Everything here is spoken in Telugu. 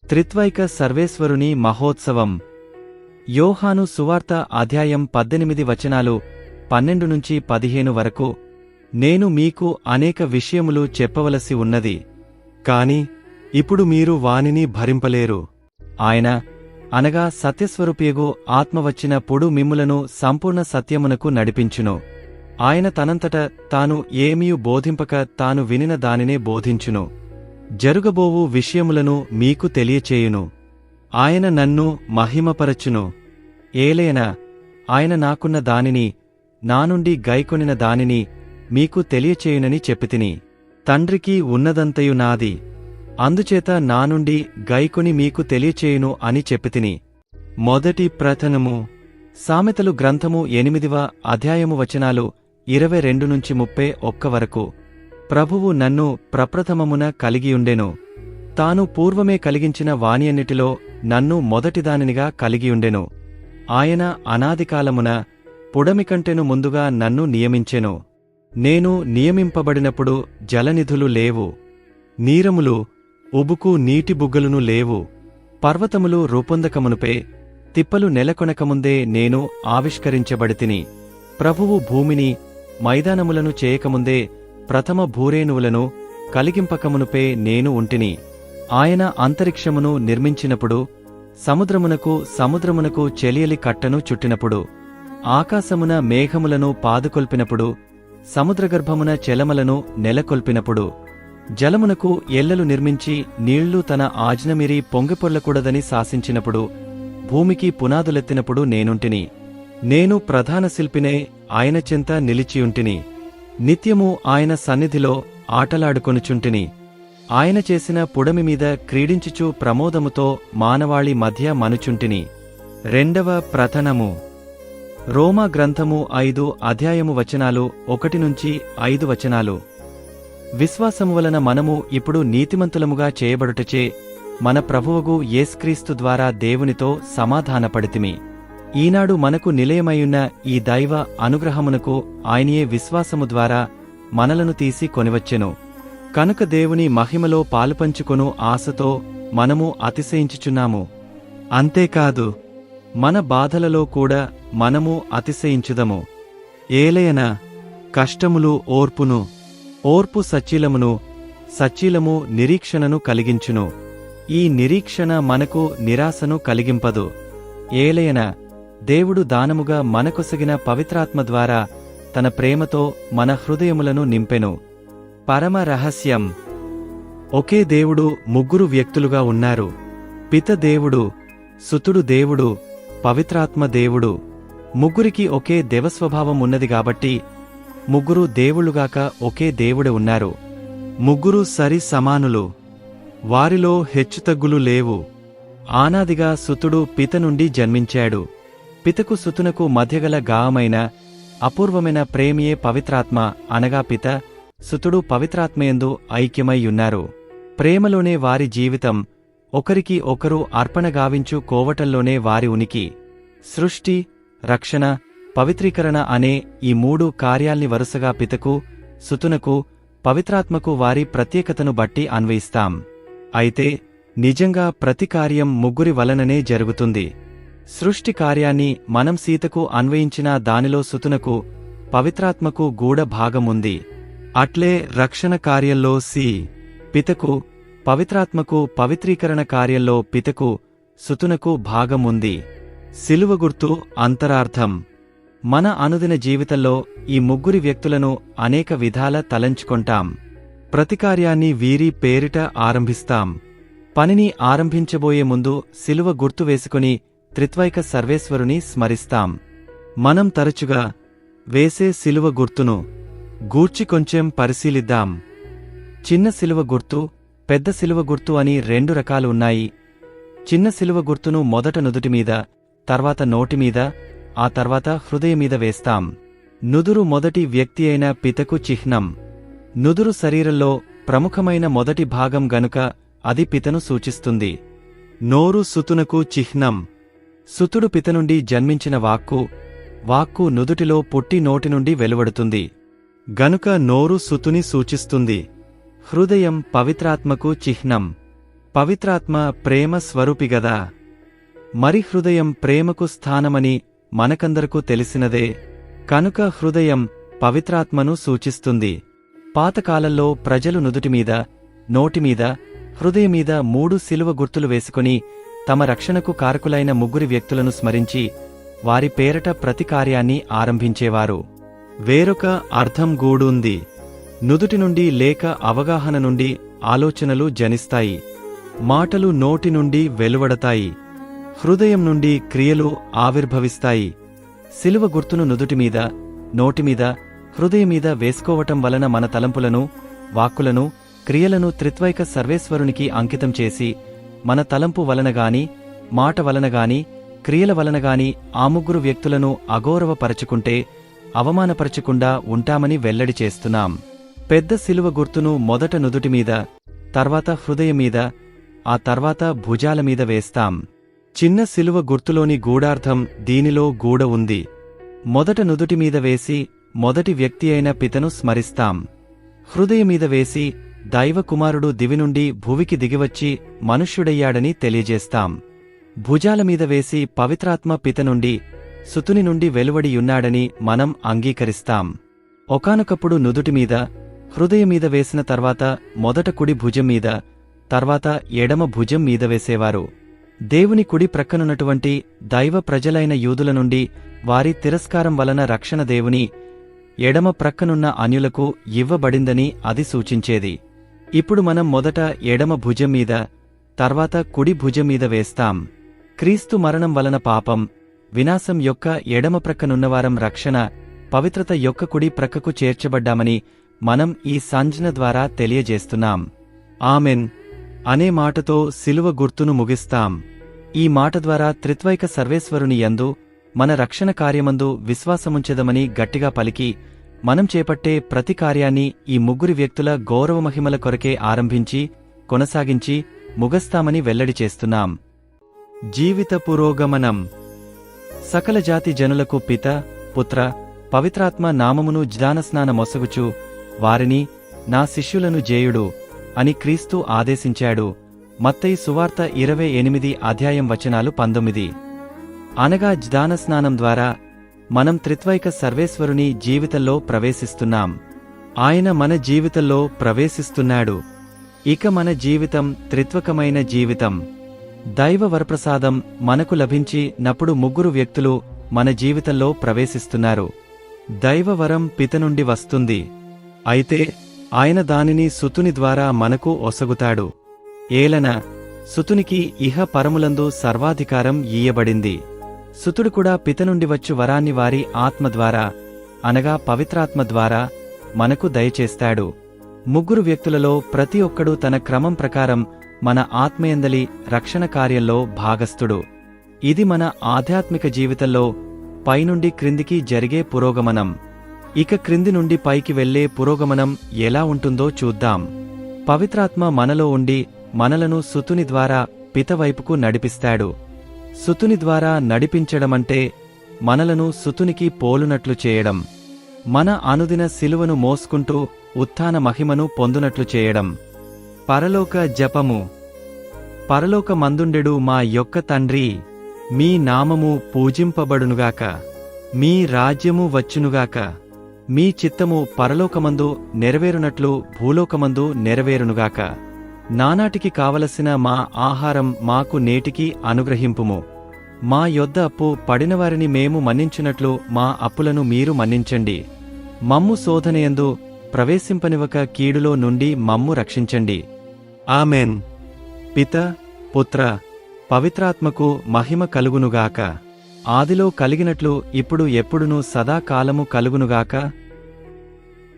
త్రిత్వైక సర్వేశ్వరుని మహోత్సవం. యోహాను సువార్త అధ్యాయం 18 వచనాలు 12-15 వరకు. నేను మీకు అనేక విషయములు చెప్పవలసి ఉన్నది, కాని ఇప్పుడు మీరు వానిని భరింపలేరు. ఆయన అనగా సత్యస్వరూపియగు ఆత్మ వచ్చినప్పుడు మిమ్ములను సంపూర్ణ సత్యమునకు నడిపించును. ఆయన తనంతట తాను ఏమీయు బోధింపక తాను వినిన దానినే బోధించును. జరుగబోవు విషయములను మీకు తెలియచేయును. ఆయన నన్ను మహిమపరచును. ఏలైనా ఆయన నాకున్న దానిని, నానుండి గైకొనిన దానిని మీకు తెలియచేయునని చెప్పితిని. తండ్రికి ఉన్నదంతయు నాది, అందుచేత నానుండి గైకొని మీకు తెలియచేయును అని చెప్పితిని. మొదటి ప్రథనము. సామెతలు గ్రంథము 8వ అధ్యాయము వచనాలు 22-31 వరకు. ప్రభువు నన్ను ప్రప్రథమమున కలిగియుండెను. తాను పూర్వమే కలిగించిన వానియన్నిటిలో నన్ను మొదటిదానినిగా కలిగియుండెను. ఆయన అనాదికాలమున పుడమికంటెను ముందుగా నన్ను నియమించెను. నేను నియమింపబడినప్పుడు జలనిధులు లేవు, నీరములు ఉబుకు నీటి బుగ్గలును లేవు. పర్వతములు రూపొందకమునుపే, తిప్పలు నెలకొనకముందే నేను ఆవిష్కరించబడితిని. ప్రభువు భూమిని మైదానములను చేయకముందే ప్రథమ భూరేణువులను కలిగింపకమునుపే నేను ఉంటిని. ఆయన అంతరిక్షమును నిర్మించినప్పుడు, సముద్రమునకు చెలియలి కట్టను చుట్టినప్పుడు, ఆకాశమున మేఘములను పాదుకొల్పినప్పుడు, సముద్రగర్భమున చెలమలను నెలకొల్పినప్పుడు, జలమునకు ఎల్లలు నిర్మించి నీళ్లు తన ఆజ్ఞమీరి పొంగిపొర్లకూడదని శాసించినప్పుడు, భూమికి పునాదులెత్తినప్పుడు నేనుంటిని. నేను ప్రధాన శిల్పినే ఆయన చెంత నిలిచియుంటిని. నిత్యము ఆయన సన్నిధిలో ఆటలాడుకొనుచుంటిని. ఆయన చేసిన పుడమి మీద క్రీడించుచు ప్రమోదముతో మానవాళి మధ్య మనుచుంటిని. రెండవ ప్రథనము. రోమా గ్రంథము 5 అధ్యాయము వచనాలు 1-5 వచనాలు. విశ్వాసము వలన మనము ఇప్పుడు నీతిమంతులముగా చేయబడుటచే మన ప్రభువగు యేసుక్రీస్తు ద్వారా దేవునితో సమాధానపడితిమి. ఈనాడు మనకు నిలయమయ్యున్న ఈ దైవ అనుగ్రహమునకు ఆయనయే విశ్వాసము ద్వారా మనలను తీసి కొనివచ్చెను. కనుక దేవుని మహిమలో పాలుపంచుకొను ఆశతో మనము అతిశయించుచున్నాము. అంతేకాదు, మన బాధలలో కూడా మనము అతిశయించుదము. ఏలయనా కష్టములు ఓర్పును, ఓర్పు సచ్చీలమును, సచ్చీలము నిరీక్షణను కలిగించును. ఈ నిరీక్షణ మనకు నిరాశను కలిగింపదు. ఏలయనా దేవుడు దానముగా మనకొసగిన పవిత్రాత్మ ద్వారా తన ప్రేమతో మన హృదయములను నింపెను. పరమ రహస్యం. ఒకే దేవుడు ముగ్గురు వ్యక్తులుగా ఉన్నారు. పిత దేవుడు, సుతుడు దేవుడు, పవిత్రాత్మ దేవుడు. ముగ్గురికి ఒకే దేవస్వభావం ఉన్నది కాబట్టి ముగ్గురు దేవుళ్ళుగాక ఒకే దేవుడే ఉన్నారు. ముగ్గురు సరి సమానులు, వారిలో హెచ్చుతగ్గులు లేవు. ఆనాదిగా సుతుడు పిత నుండి జన్మించాడు. పితకు సుతునకు మధ్యగల గావమైన అపూర్వమైన ప్రేమియే పవిత్రాత్మ, అనగా పిత సుతుడు పవిత్రాత్మయందు ఐక్యమయ్యున్నారు. ప్రేమలోనే వారి జీవితం, ఒకరికి ఒకరు అర్పణ గావించు కోవటంలోనే వారి ఉనికి. సృష్టి, రక్షణ, పవిత్రీకరణ అనే ఈ 3 కార్యాల్ని వరుసగా పితకు, సుతునకు, పవిత్రాత్మకు వారి ప్రత్యేకతను బట్టి అన్వయిస్తాం. అయితే నిజంగా ప్రతి కార్యం ముగ్గురి వలననే జరుగుతుంది. సృష్టి కార్యాన్ని మనం సీతకు అన్వయించిన దానిలో సుతునకు, పవిత్రాత్మకు గూఢ భాగముంది. అట్లే రక్షణ కార్యంలో పితకు, పవిత్రాత్మకు, పవిత్రీకరణ కార్యంలో పితకు, సుతునకు భాగముంది. శిలువ గుర్తు అంతరార్థం. మన అనుదిన జీవితంలో ఈ ముగ్గురి వ్యక్తులను అనేక విధాల తలంచుకొంటాం. ప్రతి కార్యాన్ని వీరి పేరిట ఆరంభిస్తాం. పనిని ఆరంభించబోయే ముందు శిలువ గుర్తు వేసుకుని త్రిత్వైక సర్వేశ్వరుని స్మరిస్తాం. మనం తరచుగా వేసే శిలువ గుర్తును గూర్చి కొంచెం పరిశీలిద్దాం. చిన్న శిలువ గుర్తు, పెద్ద శిలువ గుర్తు అని 2 రకాలు ఉన్నాయి. చిన్న శిలువ గుర్తును మొదట నుదుటిమీద, తర్వాత నోటిమీద, ఆ తర్వాత హృదయమీద వేస్తాం. నుదురు మొదటి వ్యక్తి అయిన పితకు చిహ్నం. నుదురు శరీరంలో ప్రముఖమైన మొదటి భాగం గనుక అది పితను సూచిస్తుంది. నోరు సుతునకు చిహ్నం. సుతుడు పిత నుండి జన్మించిన వాక్కు, వాక్కు నుదుటిలో పుట్టి నోటి నుండి వెలువడుతుంది గనుక నోరు సుతుని సూచిస్తుంది. హృదయం పవిత్రాత్మకు చిహ్నం. పవిత్రాత్మ ప్రేమ స్వరూపిగదా. మరి హృదయం ప్రేమకు స్థానమని మనకందరకు తెలిసినదే. కనుక హృదయం పవిత్రాత్మను సూచిస్తుంది. పాతకాలంలో ప్రజలు నుదుటిమీద, నోటిమీద, హృదయమీద 3 శిలువ గుర్తులు వేసుకుని తమ రక్షణకు కారకులైన 3 వ్యక్తులను స్మరించి వారి పేరట ప్రతి కార్యాన్ని ఆరంభించేవారు. వేరొక అర్థం గూడుంది. నుదుటి నుండి లేక అవగాహన నుండి ఆలోచనలు జనిస్తాయి. మాటలు నోటి నుండి వెలువడతాయి. హృదయం నుండి క్రియలు ఆవిర్భవిస్తాయి. శిలువ గుర్తును నుదుటిమీద, నోటిమీద, హృదయమీద వేసుకోవటం వలన మన తలంపులను, వాక్కులను, క్రియలను త్రిత్వైక సర్వేశ్వరునికి అంకితం చేసి మన తలంపు వలనగాని, మాట వలనగాని, క్రియల వలనగాని ఆ 3 వ్యక్తులను అగౌరవపరచుకుంటే అవమానపరచకుండా ఉంటామని వెల్లడి చేస్తున్నాం. పెద్ద శిలువ గుర్తును మొదట నుదుటిమీద, తర్వాత హృదయమీద, ఆ తర్వాత భుజాలమీద వేస్తాం. చిన్న శిలువ గుర్తులోని గూఢార్థం దీనిలో గూఢ ఉంది. మొదట నుదుటిమీద వేసి మొదటి వ్యక్తి అయిన పితను స్మరిస్తాం. హృదయమీద వేసి దైవకుమారుడు దివి నుండి భువికి దిగివచ్చి మనుష్యుడయ్యాడని తెలియజేస్తాం. భుజాలమీద వేసి పవిత్రాత్మ పిత నుండి, సుతుని నుండి వెలువడియున్నాడని మనం అంగీకరిస్తాం. ఒకానొకప్పుడు నుదుటిమీద, హృదయమీద వేసిన తర్వాత మొదట కుడి భుజం మీద, తర్వాత ఎడమ భుజం మీద వేసేవారు. దేవుని కుడి ప్రక్కనున్నటువంటి దైవ ప్రజలైన యూదుల నుండి వారి తిరస్కారం వలన రక్షణ దేవుని ఎడమ ప్రక్కనున్న అన్యులకు ఇవ్వబడిందని అది సూచించేది. ఇప్పుడు మనం మొదట ఎడమ భుజం మీద, తర్వాత కుడి భుజం మీద వేస్తాం. క్రీస్తు మరణం వలన పాపం, వినాశం యొక్క ఎడమ ప్రక్కనున్నవారం రక్షణ, పవిత్రత యొక్క కుడి ప్రక్కకు చేర్చబడ్డామని మనం ఈ సంజ్ఞ ద్వారా తెలియజేస్తున్నాం. ఆమెన్ అనే మాటతో శిలువ గుర్తును ముగిస్తాం. ఈ మాట ద్వారా త్రిత్వైక సర్వేశ్వరుని యందు మన రక్షణ కార్యమందు విశ్వాసముంచెదమని గట్టిగా పలికి మనం చేపట్టే ప్రతి కార్యాన్ని ఈ 3 వ్యక్తుల గౌరవమహిమల కొరకే ఆరంభించి కొనసాగించి ముగస్తామని వెల్లడి చేస్తున్నాం. జీవిత పురోగమనం. సకల జాతి జనులకు పిత, పుత్ర, పవిత్రాత్మ నామమును జ్ఞానస్నాన మొసగుచు వారిని నా శిష్యులను జేయుడు అని క్రీస్తు ఆదేశించాడు. మత్తయి సువార్త 28 అధ్యాయం వచనాలు 19. అనగా జ్ఞానస్నానం ద్వారా మనం త్రిత్వైక సర్వేశ్వరుని జీవితంలో ప్రవేశిస్తున్నాం. ఆయన మన జీవితంలో ప్రవేశిస్తున్నాడు. ఇక మన జీవితం త్రిత్వకమైన జీవితం. దైవ వరప్రసాదం మనకు లభించి నప్పుడు 3 వ్యక్తులు మన జీవితంలో ప్రవేశిస్తున్నారు. దైవవరం పిత నుండి వస్తుంది. అయితే ఆయన దానిని సుతుని ద్వారా మనకు ఒసగుతాడు. ఏలన సుతునికి ఇహ పరములందు సర్వాధికారం ఇయ్యబడింది. సుతుడు కూడా పిత నుండి వచ్చు వరాన్ని వారి ఆత్మ ద్వారా, అనగా పవిత్రాత్మ ద్వారా మనకు దయచేస్తాడు. 3 వ్యక్తులలో ప్రతి ఒక్కడూ తన క్రమం ప్రకారం మన ఆత్మయందలి రక్షణ కార్యంలో భాగస్థుడు. ఇది మన ఆధ్యాత్మిక జీవితంలో పైనుండి క్రిందికి జరిగే పురోగమనం. ఇక క్రింది నుండి పైకి వెళ్లే పురోగమనం ఎలా ఉంటుందో చూద్దాం. పవిత్రాత్మ మనలో ఉండి మనలను సుతుని ద్వారా పితవైపుకు నడిపిస్తాడు. సుతుని ద్వారా నడిపించడమంటే మనలను సుతునికి పోలునట్లు చేయడం, మన అనుదిన శిలువను మోసుకుంటూ ఉత్థాన మహిమను పొందునట్లు చేయడం. పరలోక జపము. పరలోక మందుండెడు మా యొక్క తండ్రి, మీ నామము పూజింపబడునుగాక, మీ రాజ్యము వచ్చునుగాక, మీ చిత్తము పరలోకమందు నెరవేరునట్లు భూలోకమందు నెరవేరునుగాక. నానాటికి కావలసిన మా ఆహారం మాకు నేటికి అనుగ్రహింపుము. మా యొద్ద అప్పు పడినవారిని మేము మన్నించునట్లు మా అప్పులను మీరు మన్నించండి. మమ్ము శోధనయందు ప్రవేశింపనివ్వక కీడులో నుండి మమ్ము రక్షించండి. ఆమెన్. పిత, పుత్ర, పవిత్రాత్మకు మహిమ కలుగునుగాక. ఆదిలో కలిగినట్లు ఇప్పుడు ఎప్పుడునూ సదాకాలము కలుగునుగాక.